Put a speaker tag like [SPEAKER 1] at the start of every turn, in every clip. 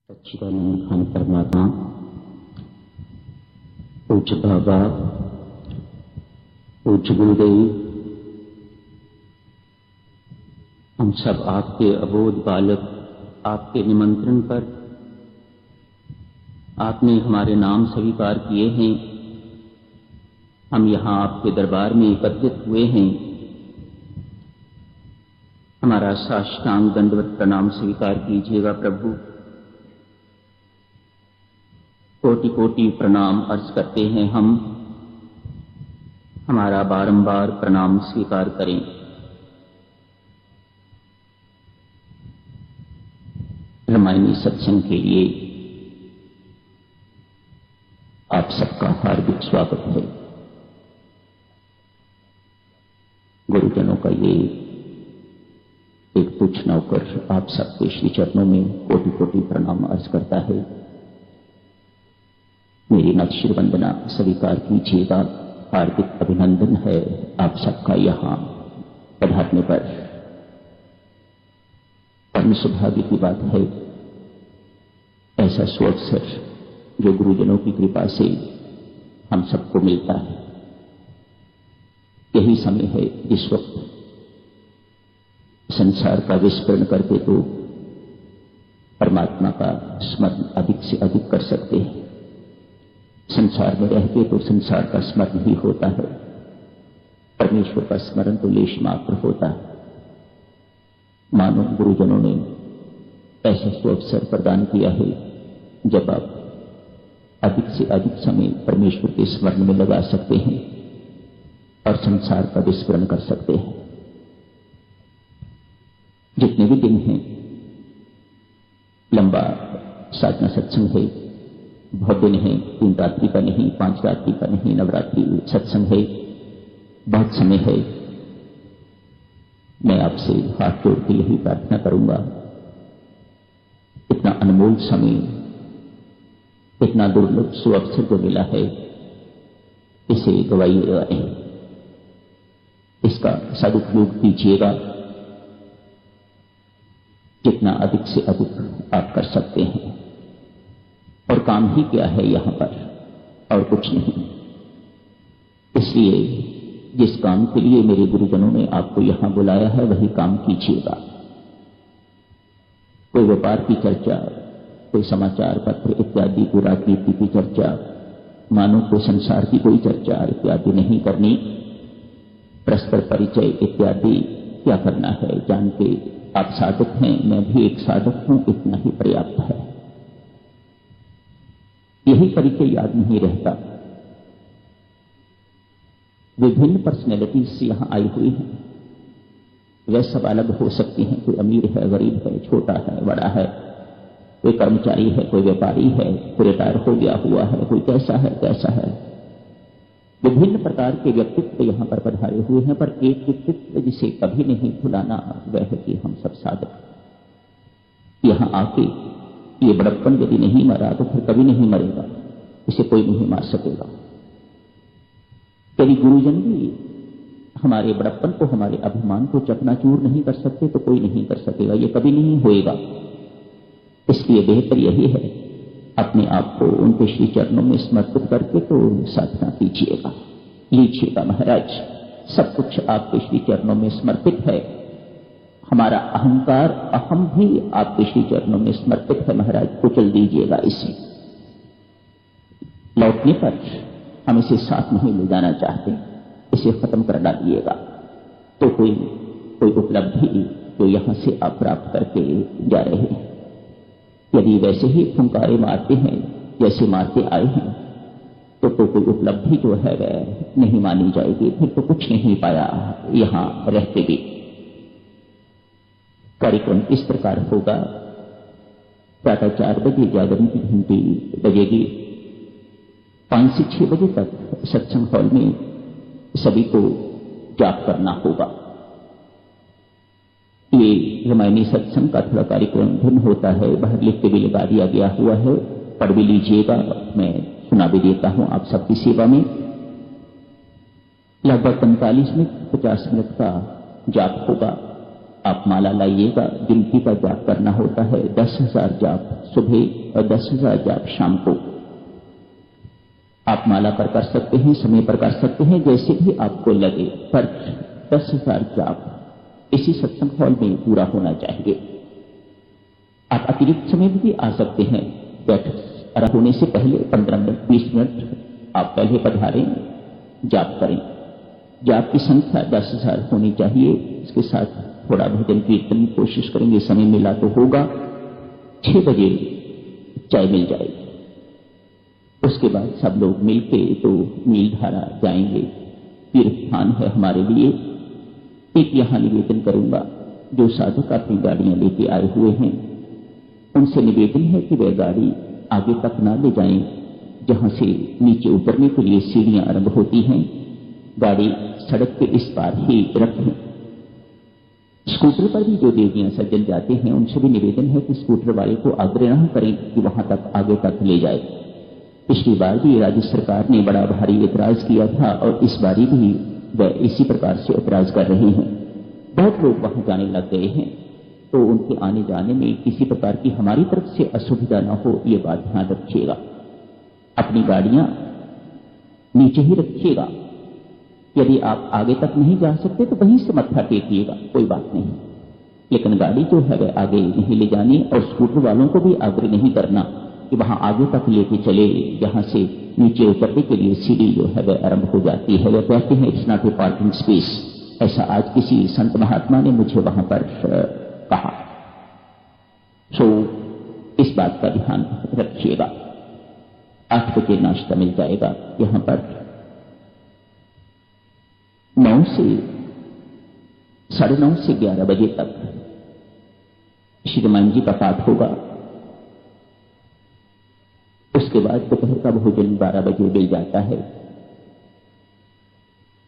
[SPEAKER 1] सच्चिदानंद घन परमात्मा, पूज्य बाबा, पूज्य गुरुदेव, हम सब आपके अबोध बालक, आपके निमंत्रण पर आपने हमारे नाम स्वीकार किए हैं। हम यहाँ आपके दरबार में एकत्रित हुए हैं। हमारा साष्टांग दंडवत प्रणाम स्वीकार कीजिएगा प्रभु। कोटि कोटि प्रणाम अर्ज करते हैं हम। हमारा बारंबार प्रणाम स्वीकार करें। रामायणी सत्संग के लिए आप सबका हार्दिक स्वागत है। गुरुजनों का ये एक तुच्छ नौकर आप सबके श्री चरणों में कोटि कोटि प्रणाम अर्ज करता है। मेरी नतशिर वंदना स्वीकार कीजिएगा। हार्दिक अभिनंदन है आप सबका यहाँ पधारने पर। परम सौभाग्य की बात है ऐसा सुअवसर जो गुरुजनों की कृपा से हम सबको मिलता है। यही समय है जिस वक्त संसार का विस्मरण करके तो परमात्मा का स्मरण अधिक से अधिक कर सकते हैं। संसार में रहते तो संसार का स्मरण ही होता है, परमेश्वर का स्मरण तो लेश मात्र होता है। मानो गुरुजनों ने ऐसा सुअवसर प्रदान किया है जब आप अधिक से अधिक समय परमेश्वर के स्मरण में लगा सकते हैं और संसार का विस्मरण कर सकते हैं। जितने भी दिन हैं, लंबा साधना सत्संग है, बहुत दिन है, 3 रात्रि का नहीं, 5 रात्रि का नहीं, नवरात्रि सत्संग है, बहुत समय है। मैं आपसे हाथ जोड़ के यही प्रार्थना करूंगा, इतना अनमोल समय, इतना दुर्लभ सुअवसर जो मिला है, इसे गवाइएगा नहीं, इसका सदुपयोग कीजिएगा। जितना अधिक से अधिक आप कर सकते हैं। और काम ही क्या है यहां पर, और कुछ नहीं। इसलिए जिस काम के लिए मेरे गुरुजनों ने आपको यहां बुलाया है वही काम कीजिएगा। कोई व्यापार की चर्चा, कोई समाचार पत्र इत्यादि, कोई राजनीति की चर्चा, मानो कोई संसार की कोई चर्चा इत्यादि नहीं करनी। परस्पर परिचय इत्यादि क्या करना है, जान के आप साधक हैं, मैं भी एक साधक हूं, इतना ही पर्याप्त है। यही परिचय याद नहीं रहता। विभिन्न पर्सनैलिटीज यहां आई हुई हैं। वे सब अलग हो सकती हैं। कोई अमीर है, गरीब है, छोटा है, बड़ा है, कोई कर्मचारी है, कोई व्यापारी है, कोई रिटायर हो गया हुआ है, कोई कैसा है कैसा है। विभिन्न प्रकार के व्यक्तित्व यहां पर पधारे हुए हैं, पर एक व्यक्तित्व जिसे कभी नहीं भुलाना, वह है कि हम सब साधक। यहां आके ये बड़प्पन यदि नहीं मरा तो फिर कभी नहीं मरेगा, इसे कोई नहीं मार सकेगा। यदि गुरुजन भी हमारे बड़प्पन को, हमारे अभिमान को चकनाचूर नहीं कर सकते तो कोई नहीं कर सकेगा, ये कभी नहीं होएगा। इसलिए बेहतर यही है अपने आप को उनके श्री चरणों में समर्पित करके तो साधना कीजिएगा। लीजिएगा महाराज, सब कुछ आपके श्री चरणों में समर्पित है। हमारा अहंकार, अहम भी आपके श्री चरणों में समर्पित है महाराज, कुचल दीजिएगा इसे। लौटने पर हम इसे साथ नहीं ले जाना चाहते, इसे खत्म कर डालिएगा। तो कोई उपलब्धि जो यहां से आप प्राप्त करके जा रहे हैं, यदि वैसे ही फुंकारे मारते हैं जैसे मारते आए हैं, तो कोई उपलब्धि जो है वह नहीं मानी जाएगी। फिर तो कुछ नहीं पाया यहां रहते भी। कार्यक्रम इस प्रकार होगा। प्रातः 4 बजे जागरण की घंटी बजेगी। 5 से 6 बजे तक सत्संग हॉल में सभी को जाप करना होगा। ये रामायणी सत्संग का थोड़ा कार्यक्रम भिन्न होता है, बाहर लिख के भी लगा दिया गया हुआ है, पढ़ भी लीजिएगा, मैं सुना भी देता हूं आप सबकी सेवा में। लगभग 45 मिनट 50 मिनट का जाप होगा। आप माला लाइएगा। गिनती का जाप करना होता है, 10,000 जाप सुबह और 10,000 जाप शाम को। आप माला पर कर सकते हैं, समय पर कर सकते हैं, जैसे भी आपको लगे, पर 10,000 जाप इसी सत्संग हॉल में पूरा होना चाहिए। आप अतिरिक्त समय भी आ सकते हैं। बैठक होने से पहले 15 मिनट 20 मिनट आप पहले पधारें, जाप करें। जाप की संख्या 10,000 होनी चाहिए। इसके साथ थोड़ा भजन कीर्तन की कोशिश करेंगे, समय मिला तो होगा। 6 बजे चाय मिल जाएगी। उसके बाद सब लोग मिलके तो नीलधारा जाएंगे। तीर्थ स्थान है हमारे लिए। एक यहां निवेदन करूंगा, जो साधक अपनी गाड़ियां लेके आए हुए हैं, उनसे निवेदन है कि वे गाड़ी आगे तक ना ले जाएं, जहां से नीचे उतरने के लिए सीढ़ियां आरंभ होती हैं। गाड़ी सड़क के इस पार ही रखें। स्कूटर पर भी जो देवियां सज्जन जाते हैं, उनसे भी निवेदन है कि स्कूटर वाले को आग्रह न करें कि वहां तक आगे तक ले जाए। पिछली बार भी राज्य सरकार ने बड़ा भारी ऐतराज किया था और इस बारी भी वह इसी प्रकार से ऐतराज कर रहे हैं। बहुत लोग वहां जाने लग गए हैं, तो उनके आने जाने में किसी प्रकार की हमारी तरफ से असुविधा न हो, ये बात ध्यान रखिएगा। अपनी गाड़ियां नीचे ही रखिएगा। यदि आप आगे तक नहीं जा सकते तो वहीं से मत्था टेकिएगा, कोई बात नहीं। लेकिन गाड़ी जो है वह आगे नहीं ले जानी, और स्कूटर वालों को भी आग्रह नहीं करना कि वहां आगे तक लेके चले, जहां से नीचे उतरने के लिए सीढ़ी जो है वह आरंभ हो जाती है। वह कहते हैं it's not a parking space. ऐसा आज किसी संत महात्मा ने मुझे वहां पर कहा। सो इस बात का ध्यान रखिएगा। 8 बजे नाश्ता मिल जाएगा। यहां पर 9 से 9:30 से 11 बजे तक श्री रामायण जी का पाठ होगा। उसके बाद दोपहर का भोजन 12 बजे मिल जाता है।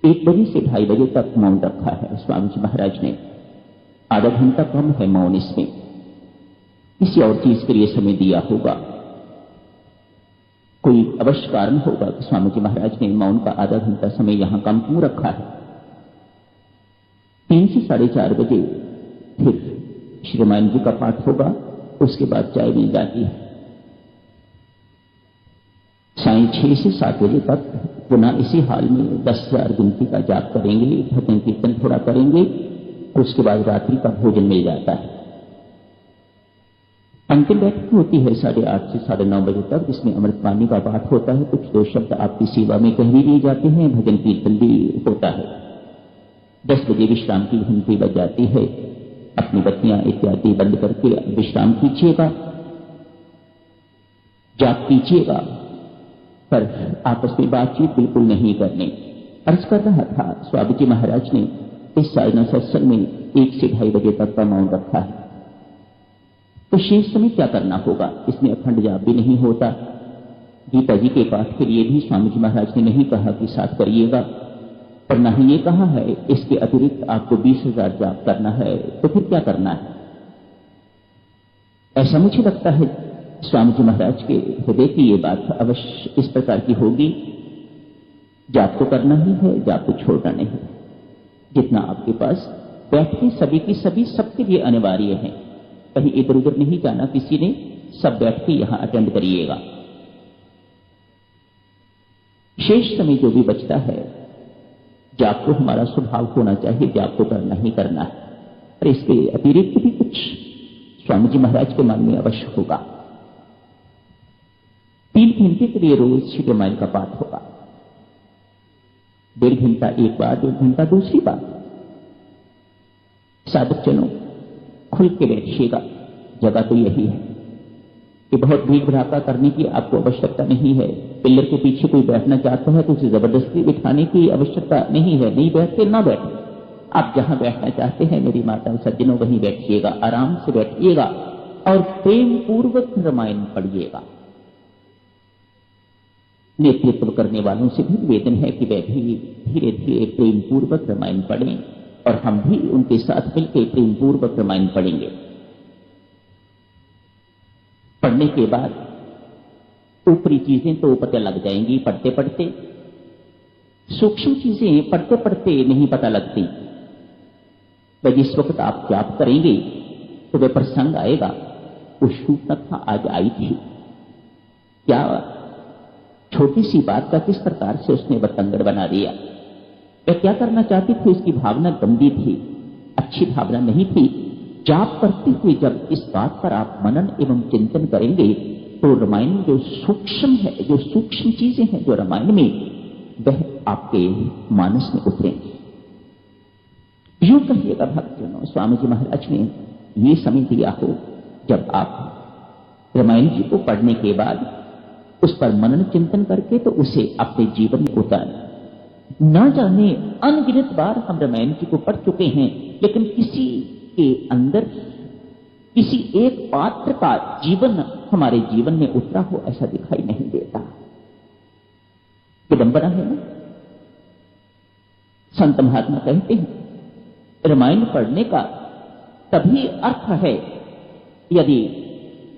[SPEAKER 1] 1 बजे से 2:30 बजे तक मौन रखा है स्वामी जी महाराज ने। आधा घंटा कम है मौन इसमें। किसी और चीज के लिए समय दिया होगा, कोई अवश्य कारण होगा कि स्वामी जी महाराज ने मौन का आधा घंटा समय यहां कम क्यों रखा है। 3 से 4:30 बजे फिर श्री रामायण जी का पाठ होगा। उसके बाद चाय मिल जाती है। सायं 6 से 7 बजे तक पुनः इसी हाल में 10,000 गिनती का जाप करेंगे, भजन कीर्तन थोड़ा करेंगे। उसके बाद रात्रि का भोजन मिल जाता है। अंतिम बैठक होती है 8:30 से 9:30 बजे तक, जिसमें अमृतवाणी का पाठ होता है। कुछ 2 शब्द आपकी सेवा में कह भी दिए जाते हैं, भजन कीर्तन भी होता है। 10 बजे विश्राम की घंटी बज जाती है। अपनी बत्तियां इत्यादि बंद करके विश्राम कीजिएगा, जाप कीजिएगा, पर आपस में बातचीत बिल्कुल नहीं करनी। अर्ज कर रहा था स्वामी जी महाराज ने इस साधना सत्संग में 1 से 2:30 बजे तक का मौन रखा है। तो शेष समय क्या करना होगा? इसमें अखंड जाप भी नहीं होता। गीता जी के पाठ के लिए भी स्वामी जी महाराज ने नहीं कहा कि साथ करिएगा, पर न ही ये कहा है इसके अतिरिक्त आपको 20,000 जाप करना है। तो फिर क्या करना है? ऐसा मुझे लगता है स्वामी जी महाराज के हृदय की ये बात अवश्य इस प्रकार की होगी, जाप तो करना ही है, जाप तो छोड़ना नहीं। जितना आपके पास बैठे सभी की सभी सबके लिए अनिवार्य है। कहीं इधर उधर नहीं जाना किसी ने, सब बैठ के यहां अटेंड करिएगा। शेष समय जो भी बचता है, जाप तो हमारा स्वभाव होना चाहिए, जाप तो करना ही करना है। और इसके अतिरिक्त भी कुछ स्वामी जी महाराज के मन में अवश्य होगा। 3 घंटे के लिए रोज श्री रामायण का पाठ होगा। 1.5 घंटा एक बार, 1 घंटा दूसरी बार। साधक जनों खुल के बैठिएगा। जगह तो यही है कि बहुत भीड़ भड़ाका करने की आपको आवश्यकता नहीं है। पिल्लर के पीछे कोई बैठना चाहता है तो उसे जबरदस्ती बिठाने की आवश्यकता नहीं है। नहीं बैठते ना बैठे, आप जहां बैठना चाहते हैं मेरी माता सज्जनों वहीं बैठिएगा, आराम से बैठिएगा और प्रेम पूर्वक रामायण पढ़िएगा। नेतृत्व करने वालों से भी निवेदन है कि वे भी धीरे धीरे प्रेम पूर्वक रामायण पढ़ें और हम भी उनके साथ मिलकर प्रेम पूर्वक रामायण पढ़ेंगे। पढ़ने के बाद ऊपरी चीजें तो पता लग जाएंगी पढ़ते पढ़ते, सूक्ष्म चीजें पढ़ते पढ़ते नहीं पता लगती। वह जिस वक्त आप जाप करेंगे तो वह प्रसंग आएगा। वो शूर्पणखा आज आई थी, क्या छोटी सी बात का किस प्रकार से उसने बतंगड़ बना दिया। वह क्या करना चाहती थी, उसकी भावना गंदी थी, अच्छी भावना नहीं थी। जाप करते हुए जब इस बात पर आप मनन एवं चिंतन करेंगे तो रामायण जो सूक्ष्म है, जो सूक्ष्म चीजें हैं जो रामायण में, वह आपके मानस में उतरेंगे। यूं कहिएगा भक्तजनों, स्वामी जी महाराज ने ये समय दिया हो जब आप रामायण जी को पढ़ने के बाद उस पर मनन चिंतन करके तो उसे अपने जीवन में उतारें। न जाने अनगिनत बार हम रामायण जी को पढ़ चुके हैं, लेकिन किसी के अंदर किसी एक पात्र का जीवन हमारे जीवन में उतरा हो ऐसा दिखाई नहीं देता। विडंबना है ना। संत महात्मा कहते हैं रामायण पढ़ने का तभी अर्थ है यदि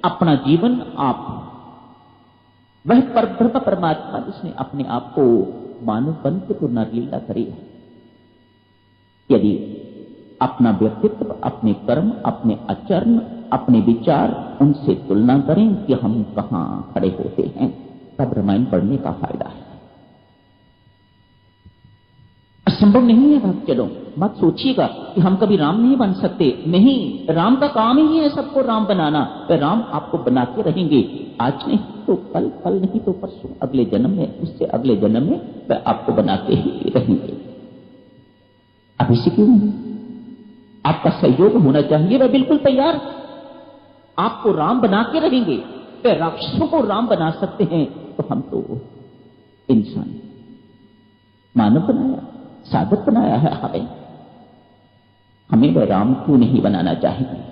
[SPEAKER 1] अपना जीवन आप वह परब्रह्म परमात्मा जिसने अपने आप को मानव बन के तो नरलीला करी है, यदि अपना व्यक्तित्व, अपने कर्म, अपने आचरण, अपने विचार उनसे तुलना करें कि हम कहां खड़े होते हैं, तब रामायण पढ़ने का फायदा है। असंभव नहीं है भक्तजनों, मत सोचिएगा कि हम कभी राम नहीं बन सकते। नहीं, राम का काम ही है सबको राम बनाना। वह राम आपको बनाते रहेंगे, आज नहीं तो कल, कल नहीं तो परसों, अगले जन्म में, उससे अगले जन्म में वह आपको बनाते ही रहेंगे। अभी से क्यों नहीं? आपका सहयोग होना चाहिए। वह बिल्कुल तैयार, आपको राम बना के रहेंगे। वह राक्षसों को राम बना सकते हैं तो हम तो इंसान मानव बनाया, साधक बनाया है हमें वह राम क्यों नहीं बनाना चाहिए।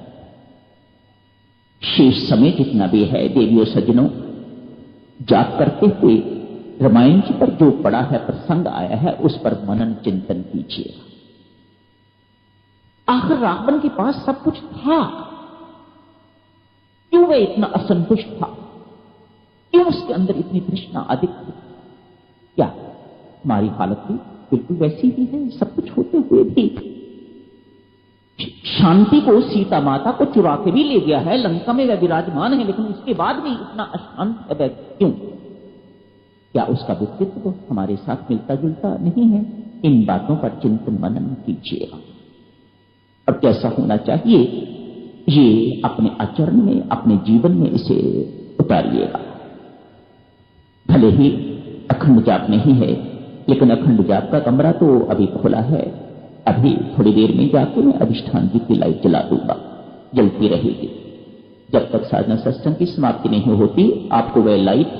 [SPEAKER 1] शेष समय जितना भी है देवियों सज्जनों, जाप करते हुए रामायण जी पर जो पड़ा है, प्रसंग आया है, उस पर मनन चिंतन कीजिए। आखिर रावण के पास सब कुछ था, क्यों वह इतना असंतुष्ट था? क्यों उसके अंदर इतनी तृष्णा अधिक थी? क्या हमारी हालत भी बिल्कुल वैसी ही है? सब कुछ होते हुए भी शांति को, सीता माता को चुरा के भी ले गया है, लंका में वह विराजमान है, लेकिन उसके बाद भी इतना अशांत है वह क्यों? क्या उसका व्यक्तित्व तो हमारे साथ मिलता जुलता नहीं है? इन बातों पर चिंतन मनन कीजिएगा और कैसा होना चाहिए ये अपने आचरण में, अपने जीवन में इसे उतारिएगा। भले ही अखंड जाप नहीं है, लेकिन अखंड जाप का कमरा तो अभी खुला है। अभी थोड़ी देर में जाके मैं अधिष्ठान जी की लाइट जला दूंगा, जलती रहेगी जब तक साधना सत्संग की समाप्ति नहीं होती। आपको वह लाइट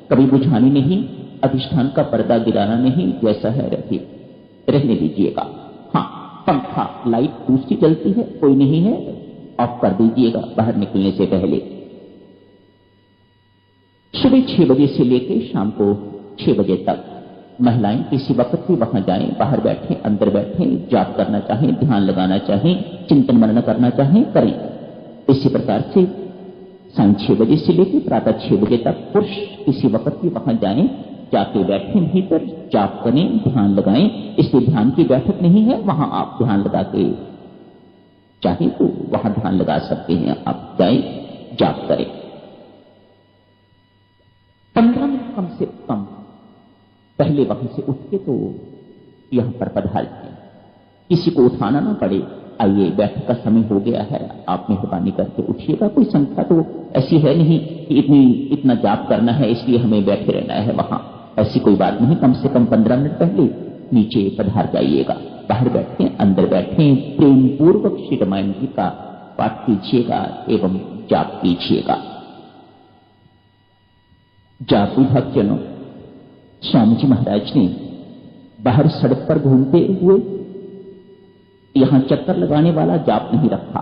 [SPEAKER 1] कभी बुझानी नहीं, अधिष्ठान का पर्दा गिराना नहीं, जैसा है रहने दीजिएगा। हाँ, पंखा लाइट दूसरी जलती है, कोई नहीं है, ऑफ कर दीजिएगा बाहर निकलने से पहले। सुबह 6 बजे से लेकर शाम को 6 बजे तक महिलाएं किसी वक्त भी वहां जाएं, बाहर बैठें, अंदर बैठें, जाप करना चाहें, ध्यान लगाना चाहें, चिंतन मनन करना चाहें, करें। इसी प्रकार से सांझ 6 बजे से लेकर प्रातः 6 बजे तक पुरुष किसी वक्त भी वहां जाएं, जाके बैठें, भीतर जाप करें, ध्यान लगाएं। इसलिए ध्यान की बैठक नहीं है, वहां आप ध्यान लगा के चाहे तो वहां ध्यान लगा सकते हैं। आप जाएं, जाप करें। 15 मिनट कम से कम पहले वहां से उठ के तो यहां पर पधार जाए, किसी को उठाना ना पड़े। आइए, बैठक का समय हो गया है, आप मेहरबानी करके उठिएगा। कोई संख्या तो ऐसी है नहीं कि इतना जाप करना है इसलिए हमें बैठे रहना है वहां, ऐसी कोई बात नहीं। कम से कम 15 मिनट पहले नीचे पधार जाइएगा, बाहर बैठे, अंदर बैठे, प्रेम पूर्वक श्री रामायण जी का पाठ कीजिएगा एवं जाप कीजिएगा। जाप भक्तजनों, स्वामी जी महाराज ने बाहर सड़क पर घूमते हुए यहां चक्कर लगाने वाला जाप नहीं रखा।